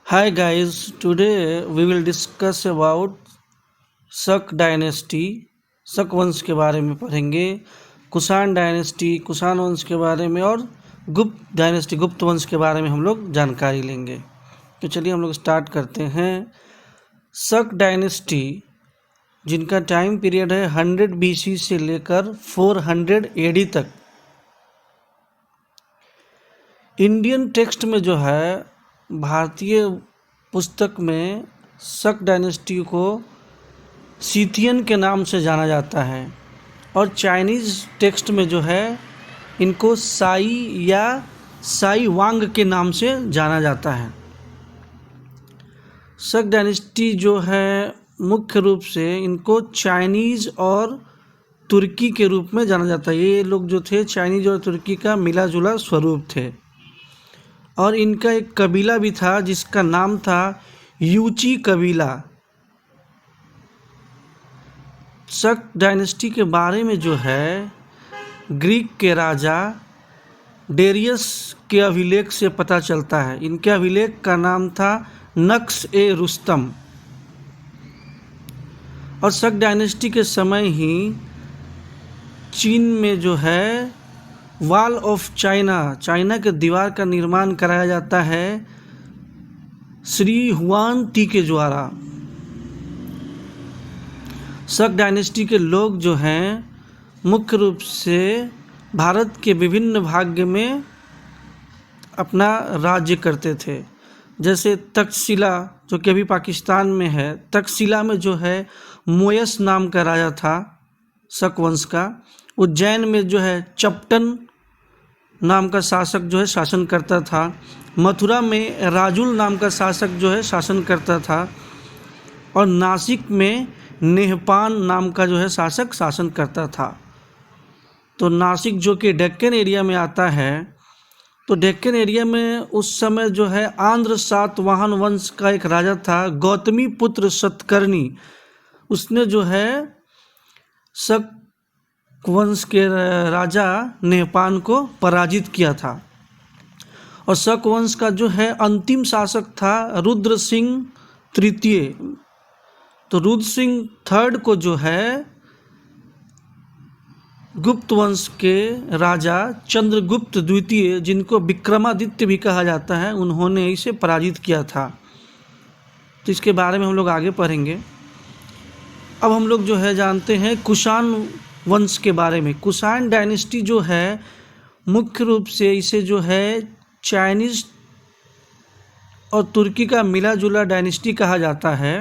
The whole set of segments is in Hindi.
Hi guys, today we will discuss about शक डायनेस्टी। शक वंश के बारे में पढ़ेंगे, कुषाण डायनेस्टी, कुषाण वंश के बारे में और गुप्त डायनेस्टी, गुप्त वंश के बारे में हम लोग जानकारी लेंगे। तो चलिए हम लोग स्टार्ट करते हैं। शक डायनेस्टी जिनका टाइम पीरियड है 100 BC से लेकर 400 AD तक। इंडियन टेक्स्ट में जो है, भारतीय पुस्तक में शक डायनेस्टी को सीथियन के नाम से जाना जाता है और चाइनीज़ टेक्स्ट में जो है इनको साई या साई वांग के नाम से जाना जाता है। शक डायनेस्टी जो है मुख्य रूप से इनको चाइनीज़ और तुर्की के रूप में जाना जाता है। ये लोग जो थे चाइनीज़ और तुर्की का मिला जुला स्वरूप थे और इनका एक कबीला भी था जिसका नाम था यूची कबीला। शक डायनेस्टी के बारे में जो है ग्रीक के राजा डेरियस के अभिलेख से पता चलता है। इनके अभिलेख का नाम था नक्श ए रुस्तम और शक डायनेस्टी के समय ही चीन में जो है वॉल ऑफ चाइना के दीवार का निर्माण कराया जाता है श्री हुआन ती के द्वारा। शक डायनेस्टी के लोग जो हैं मुख्य रूप से भारत के विभिन्न भाग में अपना राज्य करते थे। जैसे तक्षशिला जो कि अभी पाकिस्तान में है, तक्षशिला में जो है मोयस नाम का राजा था शक वंश का। उज्जैन में जो है चपटन नाम का शासक जो है शासन करता था। मथुरा में राजुल नाम का शासक जो है शासन करता था और नासिक में नेहपान नाम का जो है शासक शासन करता था। तो नासिक जो कि डेक्कन एरिया में आता है, तो डेक्कन एरिया में उस समय जो है आंध्र सातवाहन वंश का एक राजा था गौतमी पुत्र सतकर्णी। उसने जो है शक वंश के राजा नेहपान को पराजित किया था और शक वंश का जो है अंतिम शासक था रुद्र सिंह तृतीय। तो रुद्र सिंह थर्ड को जो है गुप्त वंश के राजा चंद्रगुप्त द्वितीय, जिनको विक्रमादित्य भी कहा जाता है, उन्होंने इसे पराजित किया था। तो इसके बारे में हम लोग आगे पढ़ेंगे। अब हम लोग जो है जानते हैं कुषाण वंश के बारे में। कुषाण डायनेस्टी जो है मुख्य रूप से इसे जो है चाइनीज़ और तुर्की का मिला जुला डायनेस्टी कहा जाता है।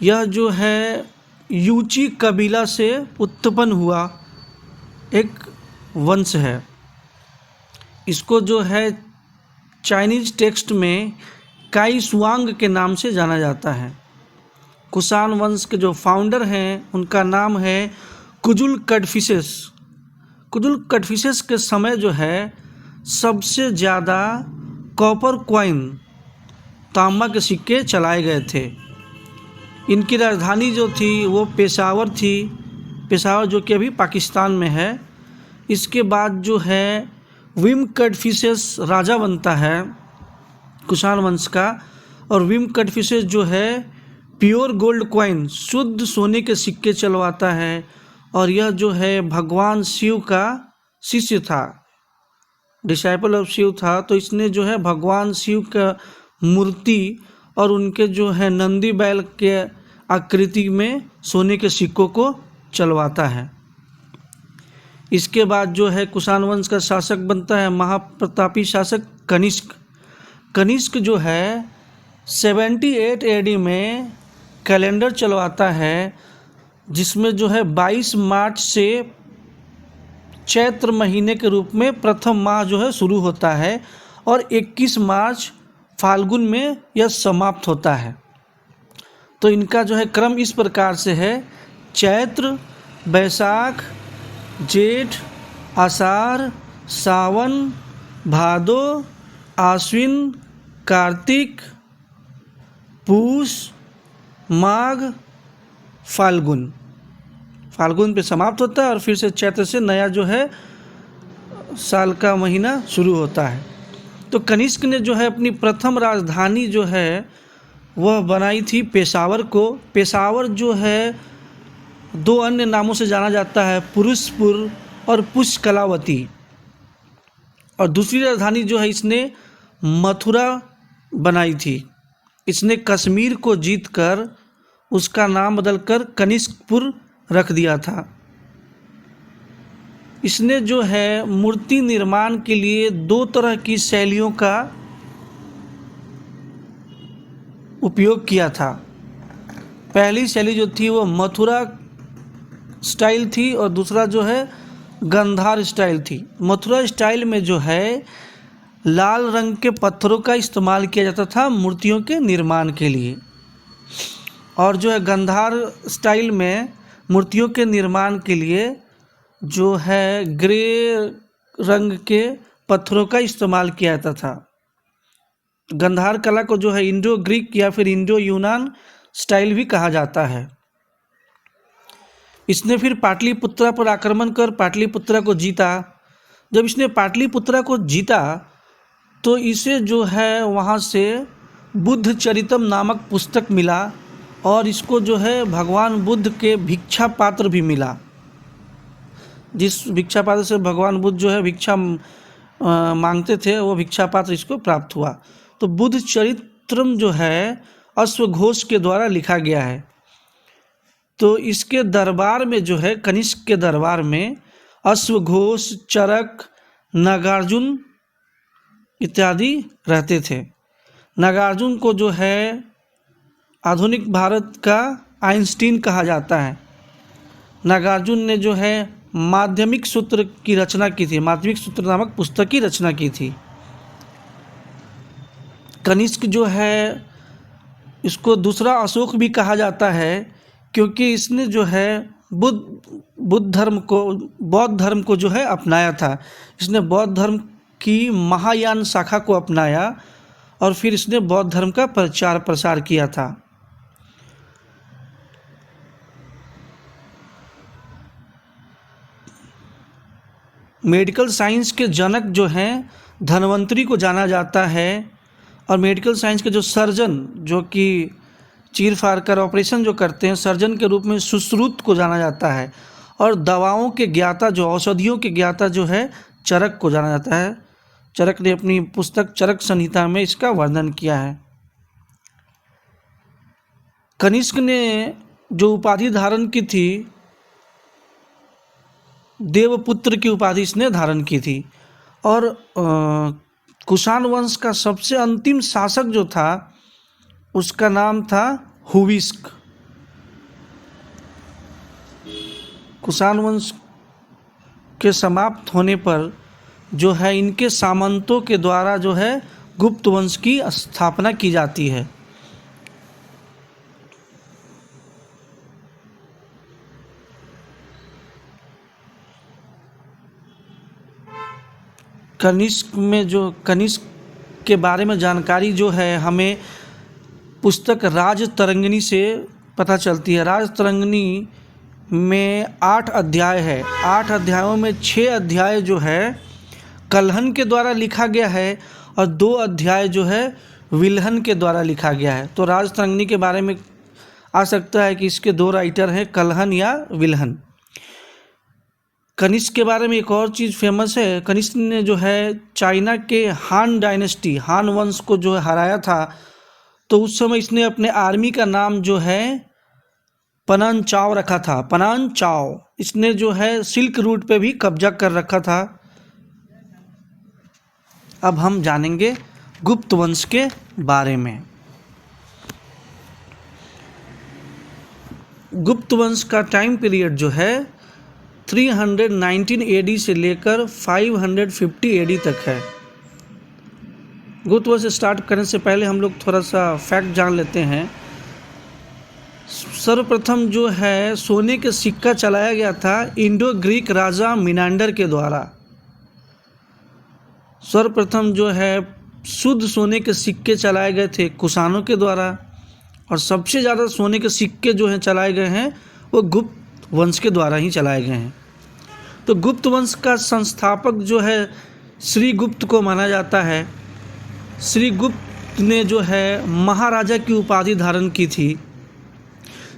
यह जो है यूची कबीला से उत्पन्न हुआ एक वंश है। इसको जो है चाइनीज़ टेक्स्ट में काई सुआंग के नाम से जाना जाता है। कुषाण वंश के जो फाउंडर हैं उनका नाम है कुजुल कडफिसेस। कुजुल कडफिसेस के समय जो है सबसे ज़्यादा कॉपर कॉइन, तांबा के सिक्के चलाए गए थे। इनकी राजधानी जो थी वो पेशावर थी, पेशावर जो कि अभी पाकिस्तान में है। इसके बाद जो है विम कडफिसेस राजा बनता है कुषाण वंश का और विम कडफिसेस जो है प्योर गोल्ड कॉइन, शुद्ध सोने के सिक्के चलवाता है और यह जो है भगवान शिव का शिष्य था, डिसाइपल ऑफ शिव था। तो इसने जो है भगवान शिव का मूर्ति और उनके जो है नंदी बैल के आकृति में सोने के सिक्कों को चलवाता है। इसके बाद जो है कुषाण वंश का शासक बनता है महाप्रतापी शासक कनिष्क। कनिष्क जो है 78 AD में कैलेंडर चलवाता है जिसमें जो है 22 मार्च से चैत्र महीने के रूप में प्रथम माह जो है शुरू होता है और 21 मार्च फाल्गुन में यह समाप्त होता है। तो इनका जो है क्रम इस प्रकार से है: चैत्र, बैसाख, जेठ, आषाढ़, सावन, भादो, आश्विन, कार्तिक, पूष, माघ, फाल्गुन। फाल्गुन पे समाप्त होता है और फिर से चैत्र से नया जो है साल का महीना शुरू होता है। तो कनिष्क ने जो है अपनी प्रथम राजधानी जो है वह बनाई थी पेशावर को। पेशावर जो है दो अन्य नामों से जाना जाता है, पुरुषपुर और पुष्कलावती। और दूसरी राजधानी जो है इसने मथुरा बनाई थी। इसने कश्मीर को जीतकर उसका नाम बदलकर कनिष्कपुर रख दिया था। इसने जो है मूर्ति निर्माण के लिए दो तरह की शैलियों का उपयोग किया था। पहली शैली जो थी वो मथुरा स्टाइल थी और दूसरा जो है गांधार स्टाइल थी। मथुरा स्टाइल में जो है लाल रंग के पत्थरों का इस्तेमाल किया जाता था मूर्तियों के निर्माण के लिए, और जो है गांधार स्टाइल में मूर्तियों के निर्माण के लिए जो है ग्रे रंग के पत्थरों का इस्तेमाल किया जाता था। गांधार कला को जो है इंडो ग्रीक या फिर इंडो यूनान स्टाइल भी कहा जाता है। इसने फिर पाटलिपुत्रा पर आक्रमण कर पाटलिपुत्रा को जीता। जब इसने पाटलिपुत्रा को जीता तो इसे जो है वहाँ से बुद्ध चरितम नामक पुस्तक मिला और इसको जो है भगवान बुद्ध के भिक्षा पात्र भी मिला। जिस भिक्षा पात्र से भगवान बुद्ध जो है भिक्षा मांगते थे वो भिक्षा पात्र इसको प्राप्त हुआ। तो बुद्ध चरित्रम जो है अश्वघोष के द्वारा लिखा गया है। तो इसके दरबार में जो है कनिष्क के दरबार में अश्वघोष, चरक, नागार्जुन इत्यादि रहते थे। नागार्जुन को जो है आधुनिक भारत का आइंस्टीन कहा जाता है। नागार्जुन ने जो है माध्यमिक सूत्र की रचना की थी, माध्यमिक सूत्र नामक पुस्तक की रचना की थी। कनिष्क जो है इसको दूसरा अशोक भी कहा जाता है क्योंकि इसने जो है बौद्ध धर्म को जो है अपनाया था। इसने बौद्ध धर्म की महायान शाखा को अपनाया और फिर इसने बौद्ध धर्म का प्रचार प्रसार किया था। मेडिकल साइंस के जनक जो हैं धन्वंतरी को जाना जाता है, और मेडिकल साइंस के जो सर्जन जो कि चीर फाड़ कर ऑपरेशन जो करते हैं सर्जन के रूप में सुश्रुत को जाना जाता है, और दवाओं के ज्ञाता जो औषधियों के ज्ञाता जो है चरक को जाना जाता है। चरक ने अपनी पुस्तक चरक संहिता में इसका वर्णन किया है। कनिष्क ने जो उपाधि धारण की थी देवपुत्र की उपाधि इसने धारण की थी। और कुषाण वंश का सबसे अंतिम शासक जो था उसका नाम था हुविस्क। कुषाण वंश के समाप्त होने पर जो है इनके सामंतों के द्वारा जो है गुप्त वंश की स्थापना की जाती है। कनिष्क में जो कनिष्क के बारे में जानकारी जो है हमें पुस्तक राजतरंगिणी से पता चलती है। राजतरंगिणी में 8 अध्याय है। 8 अध्यायों में 6 अध्याय जो है कल्हन के द्वारा लिखा गया है और 2 अध्याय जो है विल्हन के द्वारा लिखा गया है। तो राजतरंगिणी के बारे में आ सकता है कि इसके 2 राइटर हैं, कल्हन या विल्हन। कनिष्क के बारे में एक और चीज़ फेमस है। कनिष्क ने जो है चाइना के हान डायनेस्टी, हान वंश को जो है हराया था। तो उस समय इसने अपने आर्मी का नाम जो है पनान चाओ रखा था, पनान चाओ। इसने जो है सिल्क रूट पे भी कब्जा कर रखा था। अब हम जानेंगे गुप्त वंश के बारे में। गुप्त वंश का टाइम पीरियड जो है 319 AD से लेकर 550 AD तक है। गुप्त वंश स्टार्ट करने से पहले हम लोग थोड़ा सा फैक्ट जान लेते हैं। सर्वप्रथम जो है सोने के सिक्का चलाया गया था इंडो ग्रीक राजा मिनांडर के द्वारा। सर्वप्रथम जो है शुद्ध सोने के सिक्के चलाए गए थे कुषाणों के द्वारा, और सबसे ज़्यादा सोने के सिक्के जो हैं चलाए गए हैं वो गुप्त वंश के द्वारा ही चलाए गए हैं। तो गुप्त वंश का संस्थापक जो है श्री गुप्त को माना जाता है। श्रीगुप्त ने जो है महाराजा की उपाधि धारण की थी।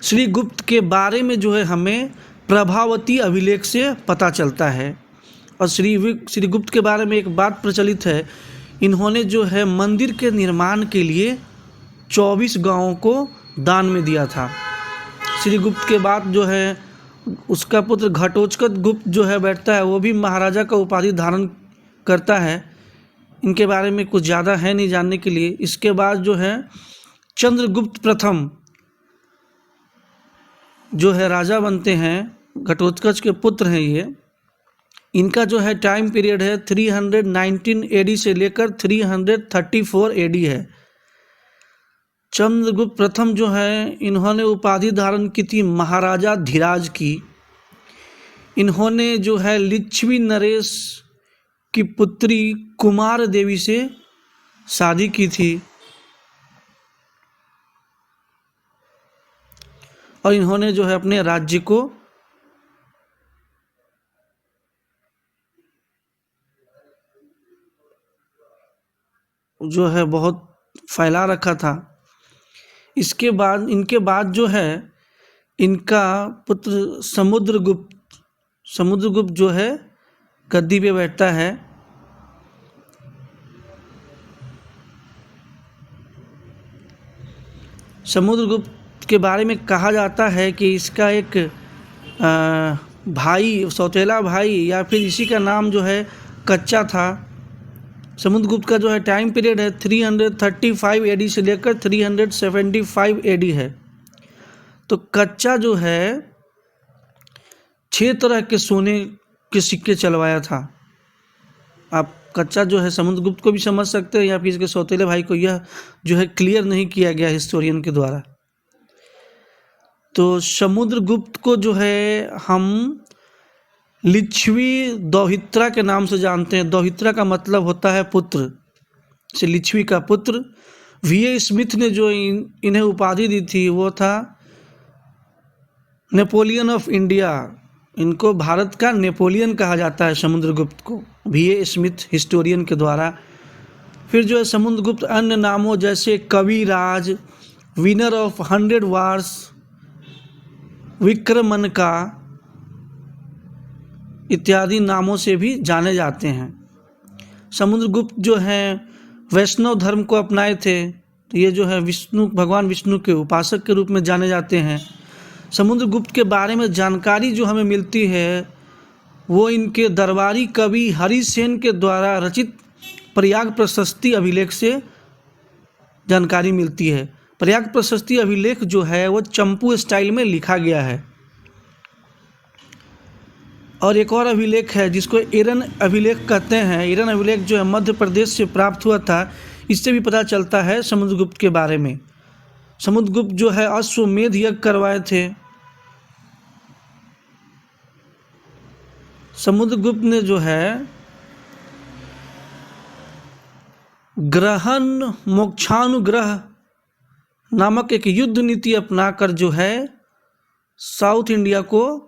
श्रीगुप्त के बारे में जो है हमें प्रभावती अभिलेख से पता चलता है। और श्रीगुप्त के बारे में एक बात प्रचलित है, इन्होंने जो है मंदिर के निर्माण के लिए 24 गांवों को दान में दिया था। श्रीगुप्त के बाद जो है उसका पुत्र घटोत्कच गुप्त जो है बैठता है, वो भी महाराजा का उपाधि धारण करता है। इनके बारे में कुछ ज़्यादा है नहीं जानने के लिए। इसके बाद जो है चंद्रगुप्त प्रथम जो है राजा बनते हैं, घटोत्कच के पुत्र हैं ये। इनका जो है टाइम पीरियड है 319 AD से लेकर 334 AD है। चंद्रगुप्त प्रथम जो है इन्होंने उपाधि धारण की थी महाराजा धीराज की। इन्होंने जो है लिच्छवी नरेश की पुत्री कुमार देवी से शादी की थी और इन्होंने जो है अपने राज्य को जो है बहुत फैला रखा था। इसके बाद इनके बाद जो है इनका पुत्र समुद्रगुप्त जो है गद्दी पे बैठता है। समुद्रगुप्त के बारे में कहा जाता है कि इसका एक भाई, सौतेला भाई या फिर इसी का नाम जो है कच्चा था। समुद्रगुप्त का जो है टाइम पीरियड है 335 AD से लेकर 375 AD है। तो कच्चा जो है 6 तरह के सोने के सिक्के चलवाया था। आप कच्चा जो है समुद्रगुप्त को भी समझ सकते हैं या फिर इसके सौतेले भाई को, यह जो है क्लियर नहीं किया गया हिस्टोरियन के द्वारा। तो समुद्रगुप्त को जो है हम लिच्छवी दौहित्रा के नाम से जानते हैं। दौहित्रा का मतलब होता है पुत्र, से लिच्छवी का पुत्र। VA स्मिथ ने जो इन्हें उपाधि दी थी वो था नेपोलियन ऑफ इंडिया। इनको भारत का नेपोलियन कहा जाता है समुद्रगुप्त को, VA स्मिथ हिस्टोरियन के द्वारा। फिर जो है समुद्रगुप्त अन्य नामों जैसे कविराज, विनर ऑफ 100 वार्स, विक्रमनका इत्यादि नामों से भी जाने जाते हैं। समुद्रगुप्त जो हैं वैष्णव धर्म को अपनाए थे, तो ये जो है भगवान विष्णु के उपासक के रूप में जाने जाते हैं। समुद्रगुप्त के बारे में जानकारी जो हमें मिलती है वो इनके दरबारी कवि हरिसेन के द्वारा रचित प्रयाग प्रशस्ति अभिलेख से जानकारी मिलती है। प्रयाग प्रशस्ति अभिलेख जो है वो चंपू स्टाइल में लिखा गया है। और एक और अभिलेख है जिसको एरन अभिलेख कहते हैं। एरन अभिलेख जो है मध्य प्रदेश से प्राप्त हुआ था। इससे भी पता चलता है समुद्रगुप्त के बारे में। समुद्रगुप्त जो है अश्वमेध यज्ञ करवाए थे। समुद्रगुप्त ने जो है ग्रहण मोक्षानुग्रह नामक एक युद्ध नीति अपनाकर जो है साउथ इंडिया को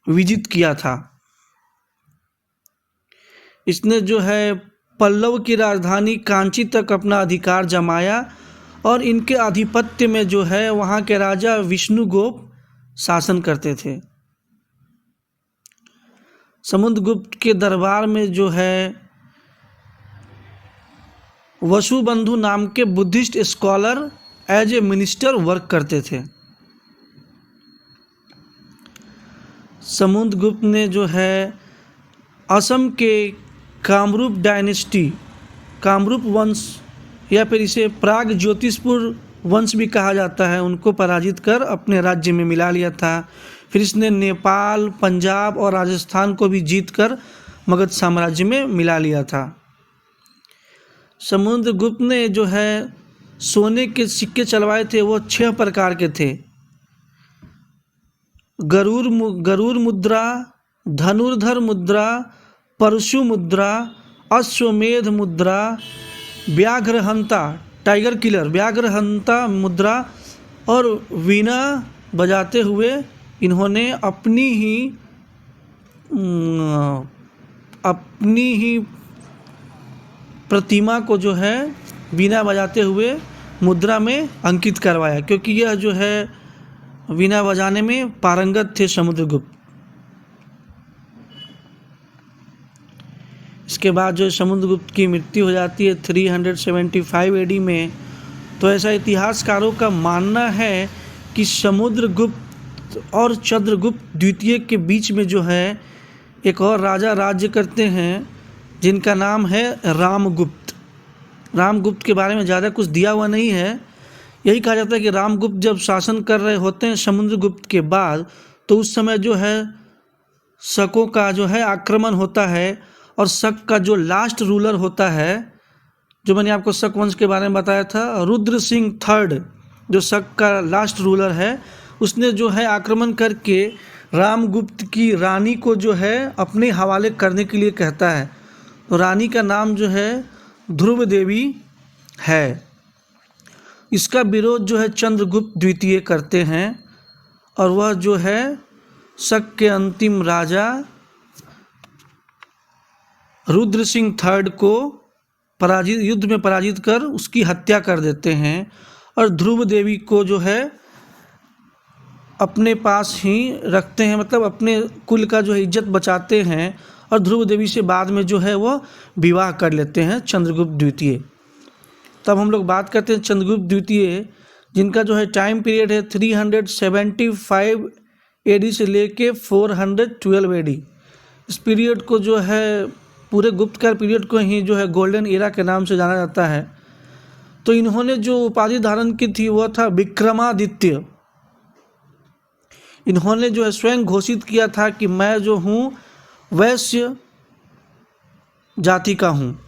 विजित किया था। इसने जो है पल्लव की राजधानी कांची तक अपना अधिकार जमाया और इनके आधिपत्य में जो है वहाँ के राजा विष्णुगुप्त शासन करते थे। समुद्रगुप्त के दरबार में जो है वसुबंधु नाम के Buddhist scholar as a minister work करते थे। समुद्रगुप्त ने जो है असम के कामरूप डायनेस्टी, कामरूप वंश या फिर इसे प्राग ज्योतिषपुर वंश भी कहा जाता है, उनको पराजित कर अपने राज्य में मिला लिया था। फिर इसने नेपाल, पंजाब और राजस्थान को भी जीतकर मगध साम्राज्य में मिला लिया था। समुद्रगुप्त ने जो है सोने के सिक्के चलवाए थे वो 6 प्रकार के थे। गरुड़ मुद्रा, धनुर्धर मुद्रा, परशु मुद्रा, अश्वमेध मुद्रा, व्याघ्रहंता टाइगर किलर व्याघ्रहंता मुद्रा और वीणा बजाते हुए इन्होंने अपनी ही प्रतिमा को जो है वीणा बजाते हुए मुद्रा में अंकित करवाया, क्योंकि यह जो है वीणा बजाने में पारंगत थे समुद्रगुप्त। इसके बाद जो समुद्रगुप्त की मृत्यु हो जाती है 375 AD में। तो ऐसा इतिहासकारों का मानना है कि समुद्रगुप्त और चंद्रगुप्त द्वितीय के बीच में जो है एक और राजा राज्य करते हैं जिनका नाम है रामगुप्त। रामगुप्त के बारे में ज़्यादा कुछ दिया हुआ नहीं है। यही कहा जाता है कि रामगुप्त जब शासन कर रहे होते हैं समुद्रगुप्त के बाद, तो उस समय जो है शकों का जो है आक्रमण होता है, और शक का जो लास्ट रूलर होता है, जो मैंने आपको शक वंश के बारे में बताया था, रुद्र सिंह थर्ड जो शक का लास्ट रूलर है, उसने जो है आक्रमण करके रामगुप्त की रानी को जो है अपने हवाले करने के लिए कहता है। तो रानी का नाम जो है ध्रुव देवी है। इसका विरोध जो है चंद्रगुप्त द्वितीय करते हैं, और वह जो है शक के अंतिम राजा रुद्र सिंह थर्ड को युद्ध में पराजित कर उसकी हत्या कर देते हैं, और ध्रुव देवी को जो है अपने पास ही रखते हैं, मतलब अपने कुल का जो है इज्जत बचाते हैं, और ध्रुव देवी से बाद में जो है वो विवाह कर लेते हैं चंद्रगुप्त द्वितीय। तब हम लोग बात करते हैं चंद्रगुप्त द्वितीय, जिनका जो है टाइम पीरियड है 375 AD से लेके 412 AD। इस पीरियड को जो है पूरे गुप्तकाल पीरियड को ही जो है गोल्डन एरा के नाम से जाना जाता है। तो इन्होंने जो उपाधि धारण की थी वह था विक्रमादित्य। इन्होंने जो है स्वयं घोषित किया था कि मैं जो हूँ वैश्य जाति का हूँ।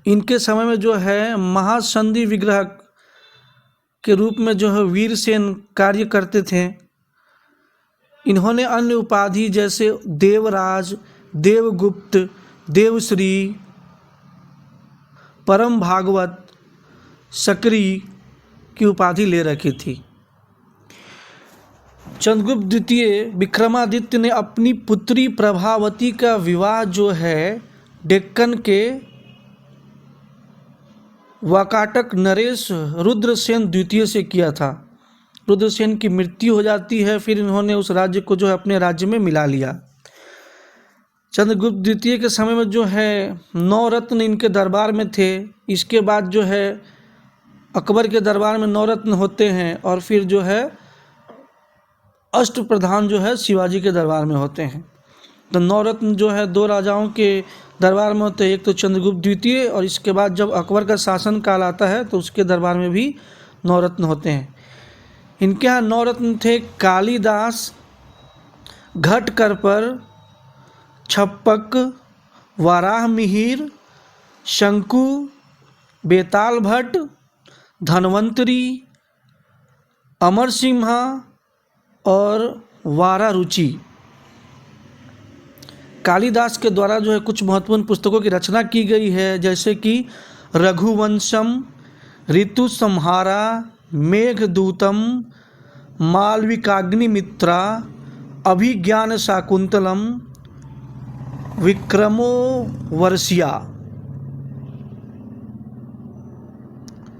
इनके समय में जो है महासंधि विग्रह के रूप में जो है वीरसेन कार्य करते थे। इन्होंने अन्य उपाधि जैसे देवराज, देवगुप्त, देवश्री, परम भागवत, सकरी की उपाधि ले रखी थी। चंद्रगुप्त द्वितीय विक्रमादित्य ने अपनी पुत्री प्रभावती का विवाह जो है डेक्कन के वाकाटक नरेश रुद्रसेन द्वितीय से किया था। रुद्रसेन की मृत्यु हो जाती है, फिर इन्होंने उस राज्य को जो है अपने राज्य में मिला लिया। चंद्रगुप्त द्वितीय के समय में जो है 9 रत्न इनके दरबार में थे। इसके बाद जो है अकबर के दरबार में 9 रत्न होते हैं, और फिर जो है अष्ट प्रधान जो है शिवाजी के दरबार में होते हैं। तो 9 रत्न जो है 2 राजाओं के दरबार में होते हैं, एक तो चंद्रगुप्त द्वितीय, और इसके बाद जब अकबर का शासन काल आता है तो उसके दरबार में भी 9 रत्न होते हैं। इनके यहाँ 9 रत्न थे कालिदास, घटकरपर, छप्पक, वाराह मिहिर, शंकु, बेताल भट्ट, धन्वंतरी, अमर सिम्हा और वारा रुचि। कालिदास के द्वारा जो है कुछ महत्वपूर्ण पुस्तकों की रचना की गई है, जैसे कि रघुवंशम, ऋतु संहारा, मेघदूतम, मालविकाग्निमित्रा, अभिज्ञान शाकुंतलम, विक्रमोर्वशिया।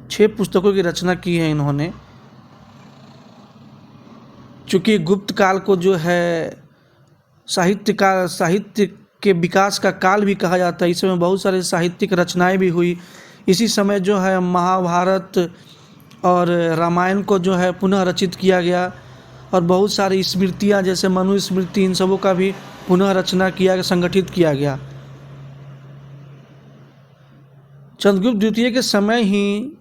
6 पुस्तकों की रचना की है इन्होंने। चूँकि गुप्त काल को जो है साहित्य के विकास का काल भी कहा जाता है, इस समय बहुत सारे साहित्यिक रचनाएं भी हुई। इसी समय जो है महाभारत और रामायण को जो है पुनः रचित किया गया, और बहुत सारी स्मृतियाँ जैसे मनुस्मृति, इन सबों का भी पुनः रचना किया गया, संगठित किया गया। चंद्रगुप्त द्वितीय के समय ही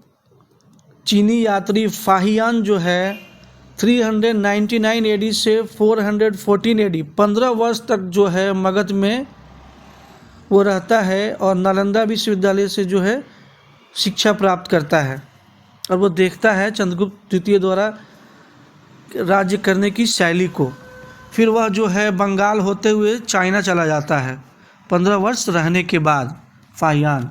चीनी यात्री फाहियान जो है 399 AD से 414 AD 15 वर्ष तक जो है मगध में वो रहता है, और नालंदा विश्वविद्यालय से जो है शिक्षा प्राप्त करता है, और वो देखता है चंद्रगुप्त द्वितीय द्वारा राज्य करने की शैली को। फिर वह जो है बंगाल होते हुए चाइना चला जाता है 15 वर्ष रहने के बाद फाहियान।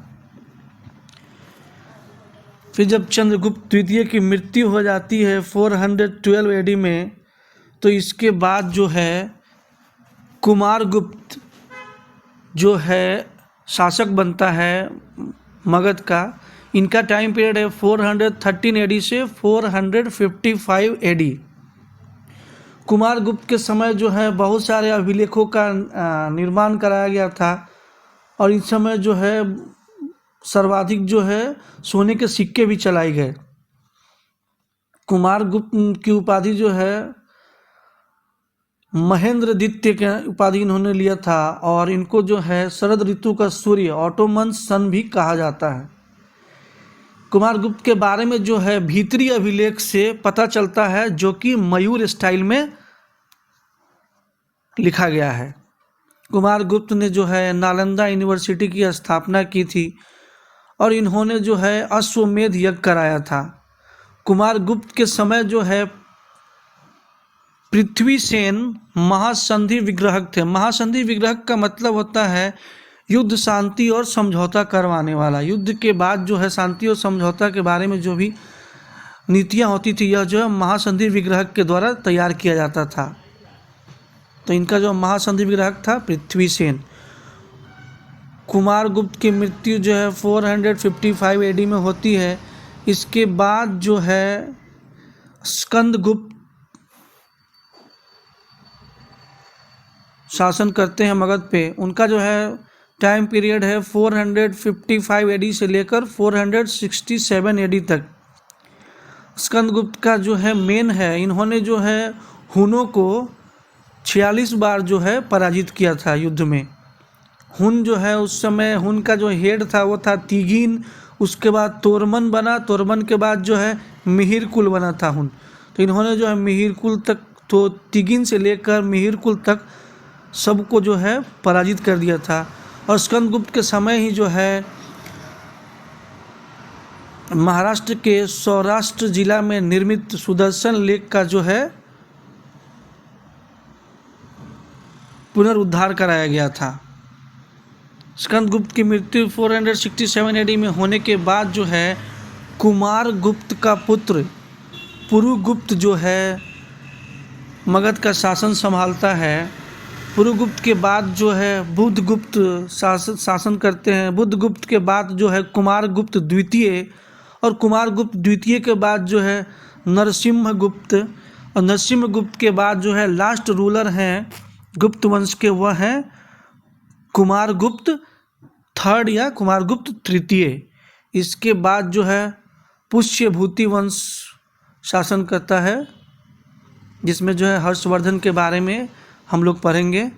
फिर जब चंद्रगुप्त द्वितीय की मृत्यु हो जाती है 412 AD में, तो इसके बाद जो है कुमारगुप्त जो है शासक बनता है मगध का। इनका टाइम पीरियड है 413 एडी से 455 एडी। कुमारगुप्त के समय जो है बहुत सारे अभिलेखों का निर्माण कराया गया था, और इस समय जो है सर्वाधिक जो है सोने के सिक्के भी चलाए गए। कुमारगुप्त की उपाधि जो है महेंद्र द्वितीय के उपाधि इन्होंने लिया था, और इनको जो है शरद ऋतु का सूर्य ऑटोमन सन भी कहा जाता है। कुमारगुप्त के बारे में जो है भीतरी अभिलेख से पता चलता है, जो कि मयूर स्टाइल में लिखा गया है। कुमारगुप्त ने जो है नालंदा यूनिवर्सिटी की स्थापना की थी, और इन्होंने जो है अश्वमेध यज्ञ कराया था। कुमारगुप्त के समय जो है पृथ्वीसेन महासंधि विग्रहक थे। महासंधि विग्रहक का मतलब होता है युद्ध, शांति और समझौता करवाने वाला। युद्ध के बाद जो है शांति और समझौता के बारे में जो भी नीतियाँ होती थी, यह जो है महासंधि विग्रहक के द्वारा तैयार किया जाता था। तो इनका जो महासंधि विग्रहक था पृथ्वीसेन। कुमारगुप्त की मृत्यु जो है 455 एडी में होती है। इसके बाद जो है स्कंदगुप्त शासन करते हैं मगध पे। उनका जो है टाइम पीरियड है 455 एडी से लेकर 467 एडी तक। स्कंदगुप्त का जो है मेन है, इन्होंने जो है हुनों को 46 बार जो है पराजित किया था युद्ध में। हुन जो है उस समय हुन का जो हेड था वो था तिगिन, उसके बाद तोरमन बना, तोरमन के बाद जो है मिहिरकुल बना था हुन। तो इन्होंने जो है मिहिरकुल तक, तो तिगिन से लेकर मिहिरकुल तक सबको जो है पराजित कर दिया था। और स्कंदगुप्त के समय ही जो है महाराष्ट्र के सौराष्ट्र जिला में निर्मित सुदर्शन लेक का जो है पुनरुद्धार कराया गया था। स्कंदगुप्त की मृत्यु 467 एडी में होने के बाद जो है कुमारगुप्त का पुत्र पुरुगुप्त जो है मगध का शासन संभालता है। पुरुगुप्त के बाद जो है बुद्धगुप्त शासन करते हैं। बुद्धगुप्त के बाद जो है कुमारगुप्त द्वितीय, और कुमारगुप्त द्वितीय के बाद जो है नरसिम्हगुप्त, और नरसिम्हगुप्त के बाद जो है लास्ट रूलर हैं गुप्त वंश के, वह हैं कुमारगुप्त थर्ड या कुमारगुप्त तृतीय। इसके बाद जो है पुष्यभूति वंश शासन करता है, जिसमें जो है हर्षवर्धन के बारे में हम लोग पढ़ेंगे।